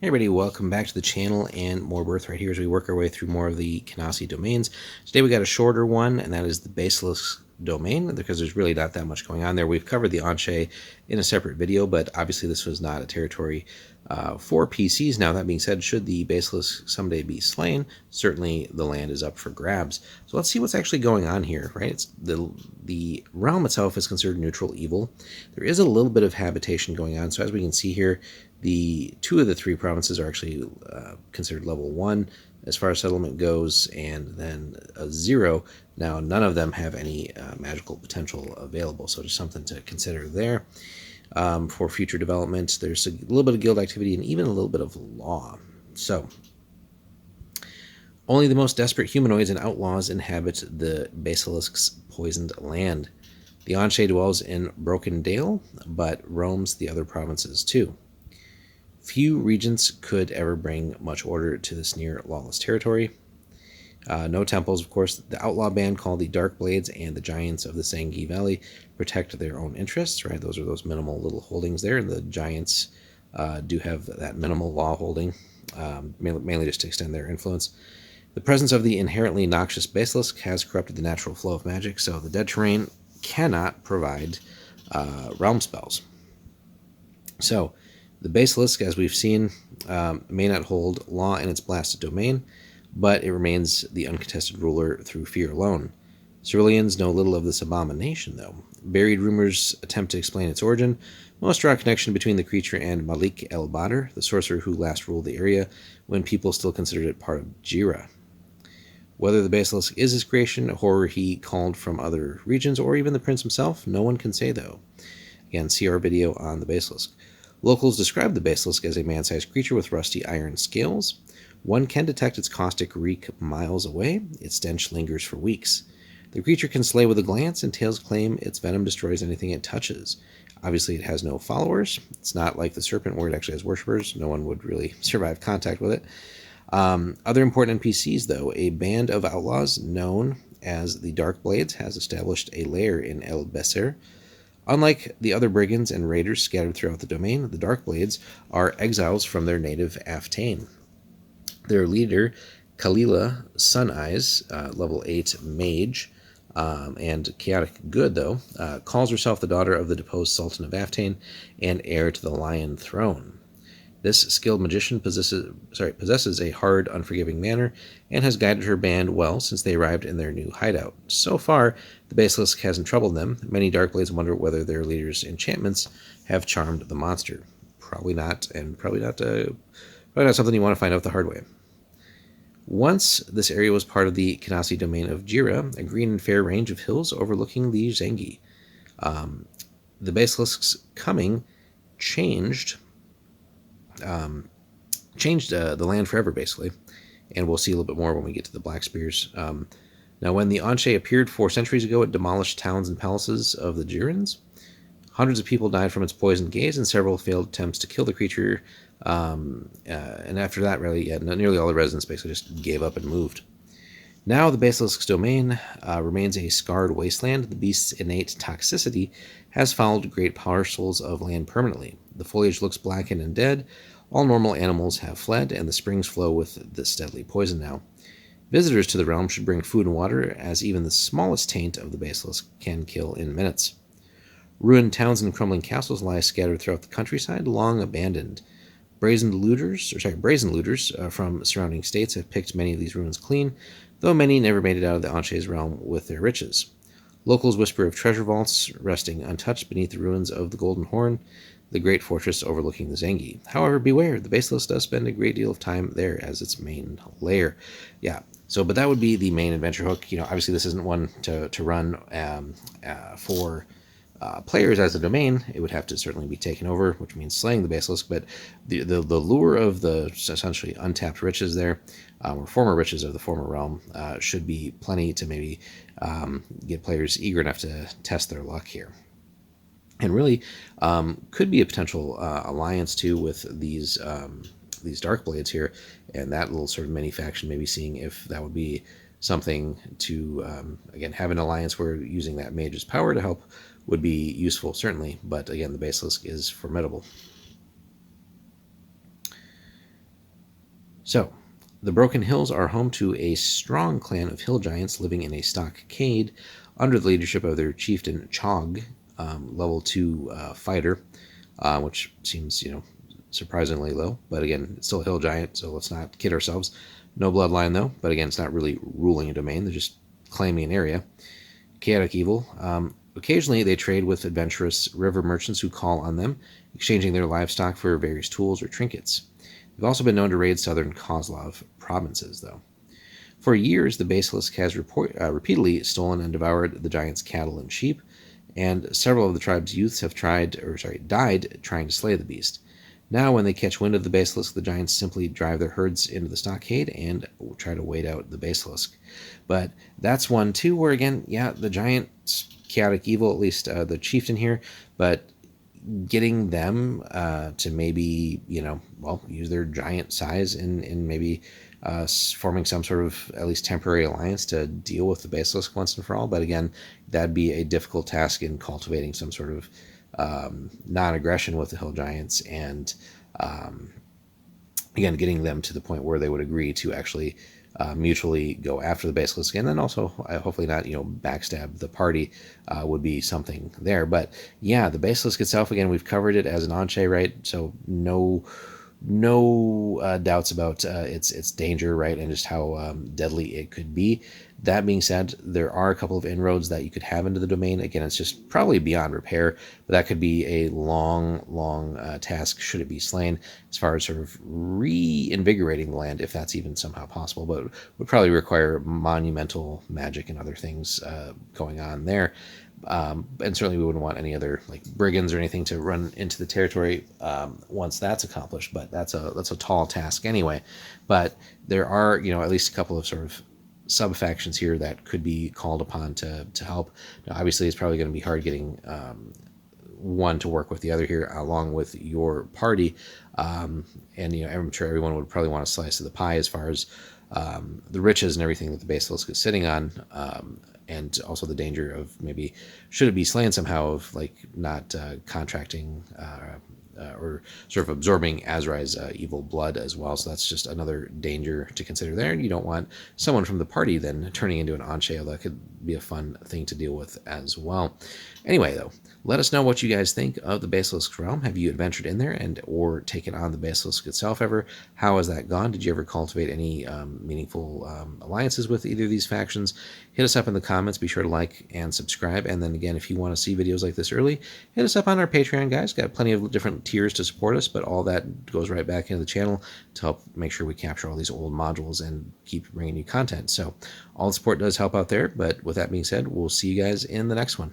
Hey everybody, welcome back to the channel and more Birthright here as we work our way through more of the Canasi domains. Today we got a shorter one, and that is the Basilisk domain, because there's really not that much going on there. We've covered the Anshe in a separate video, but obviously this was not a territory for PCs. Now, that being said, should the Basilisk someday be slain, certainly the land is up for grabs. So let's see what's actually going on here, right? It's the realm itself is considered neutral evil. There is a little bit of habitation going on, so as we can see here, the two of the three provinces are actually considered level 1 as far as settlement goes, and then a 0. Now, none of them have any magical potential available, so just something to consider there for future development. There's a little bit of guild activity and even a little bit of law. So, only the most desperate humanoids and outlaws inhabit the Basilisk's poisoned land. The Anshe dwells in Broken Dale, but roams the other provinces too. Few regents could ever bring much order to this near lawless territory. No temples, of course. The outlaw band called the Dark Blades and the Giants of the Zangi Valley protect their own interests, right? Those are those minimal little holdings there. The Giants do have that minimal law holding, mainly just to extend their influence. The presence of the inherently noxious Basilisk has corrupted the natural flow of magic, so the dead terrain cannot provide realm spells. So, the Basilisk, as we've seen, may not hold law in its blasted domain, but it remains the uncontested ruler through fear alone. Ceruleans know little of this abomination, though. Buried rumors attempt to explain its origin. Most draw a connection between the creature and Malik el Badr, the sorcerer who last ruled the area when people still considered it part of Jira. Whether the Basilisk is his creation, a horror he called from other regions, or even the prince himself, no one can say, though. Again, see our video on the Basilisk. Locals describe the Basilisk as a man-sized creature with rusty iron scales. One can detect its caustic reek miles away. Its stench lingers for weeks. The creature can slay with a glance, and tales claim its venom destroys anything it touches. Obviously, it has no followers. It's not like the serpent where it actually has worshippers. No one would really survive contact with it. Other important NPCs, though. A band of outlaws known as the Dark Blades has established a lair in El Besser. Unlike the other brigands and raiders scattered throughout the domain, the Dark Blades are exiles from their native Aftain. Their leader, Kalila Sun Eyes, level 8 mage, and chaotic good, though, calls herself the daughter of the deposed Sultan of Aftain and heir to the Lion Throne. This skilled magician possesses a hard, unforgiving manner and has guided her band well since they arrived in their new hideout. So far, the Basilisk hasn't troubled them. Many Darkblades wonder whether their leader's enchantments have charmed the monster. Probably not, and probably not something you want to find out the hard way. Once this area was part of the Canasi domain of Jira, a green and fair range of hills overlooking the Zangi. The Basilisk's coming changed the land forever, basically, and we'll see a little bit more when we get to the Black Spears. Now, when the Anshe appeared 4 centuries ago, it demolished towns and palaces of the Jirans. Hundreds of people died from its poisoned gaze, and several failed attempts to kill the creature. And after that, really, nearly all the residents basically just gave up and moved. Now, the Basilisk's domain remains a scarred wasteland. The beast's innate toxicity has followed great parcels of land permanently. The foliage looks blackened and dead. All normal animals have fled, and the springs flow with this deadly poison now. Visitors to the realm should bring food and water, as even the smallest taint of the Basilisk can kill in minutes. Ruined towns and crumbling castles lie scattered throughout the countryside, long abandoned. Brazen looters from surrounding states have picked many of these ruins clean, though many never made it out of the Anshe's realm with their riches. Locals whisper of treasure vaults resting untouched beneath the ruins of the Golden Horn, the great fortress overlooking the Zangi. However, beware, the Basilisk does spend a great deal of time there as its main lair. Yeah, but that would be the main adventure hook. Obviously this isn't one to run for players as a domain. It would have to certainly be taken over, which means slaying the Basilisk, but the lure of the essentially untapped riches there, or former riches of the former realm, should be plenty to maybe get players eager enough to test their luck here. And really could be a potential alliance too with these Dark Blades here, and that little sort of mini faction, maybe seeing if that would be something to again have an alliance where using that mage's power to help would be useful, certainly. But again, the Basilisk is formidable. So, the Broken Hills are home to a strong clan of hill giants living in a stockade under the leadership of their chieftain Chog, level 2 fighter, which seems, surprisingly low. But again, it's still a hill giant, so let's not kid ourselves. No bloodline, though, but again, it's not really ruling a domain, they're just claiming an area. Chaotic evil. Occasionally, they trade with adventurous river merchants who call on them, exchanging their livestock for various tools or trinkets. They've also been known to raid southern Kozlov provinces, though. For years, the Basilisk has repeatedly stolen and devoured the giant's cattle and sheep, and several of the tribe's youths have died trying to slay the beast. Now, when they catch wind of the Basilisk, the giants simply drive their herds into the stockade and try to wait out the Basilisk. But that's one, too, where again, yeah, the giant's chaotic evil, at least the chieftain here, but getting them to maybe, use their giant size in maybe forming some sort of at least temporary alliance to deal with the Basilisk once and for all. But again, that'd be a difficult task in cultivating some sort of non-aggression with the hill giants, and again, getting them to the point where they would agree to actually mutually go after the Basilisk, and then also hopefully not backstab the party would be something there. But yeah, the Basilisk itself, again, we've covered it as an Anche, right? So no doubts about its danger, right, and just how deadly it could be. That being said, there are a couple of inroads that you could have into the domain. Again, it's just probably beyond repair, but that could be a long task should it be slain, as far as sort of reinvigorating the land, if that's even somehow possible, but would probably require monumental magic and other things going on there. And certainly we wouldn't want any other like brigands or anything to run into the territory once that's accomplished. But that's a tall task anyway. But there are at least a couple of sort of sub factions here that could be called upon to help. Now, obviously, it's probably going to be hard getting one to work with the other here along with your party, and I'm sure everyone would probably want a slice of the pie as far as the riches and everything that the Basilisk is sitting on, and also the danger of maybe should it be slain somehow of like not contracting or sort of absorbing Azrai's evil blood as well. So that's just another danger to consider there. And you don't want someone from the party then turning into an Anche. That could be a fun thing to deal with as well. Anyway, though, let us know what you guys think of the Basilisk realm. Have you adventured in there or taken on the Basilisk itself ever? How has that gone? Did you ever cultivate any meaningful alliances with either of these factions? Hit us up in the comments. Be sure to like and subscribe. And then again, if you want to see videos like this early, hit us up on our Patreon, guys. Got plenty of different tiers to support us, but all that goes right back into the channel to help make sure we capture all these old modules and keep bringing you content. So all the support does help out there. But with that being said, we'll see you guys in the next one.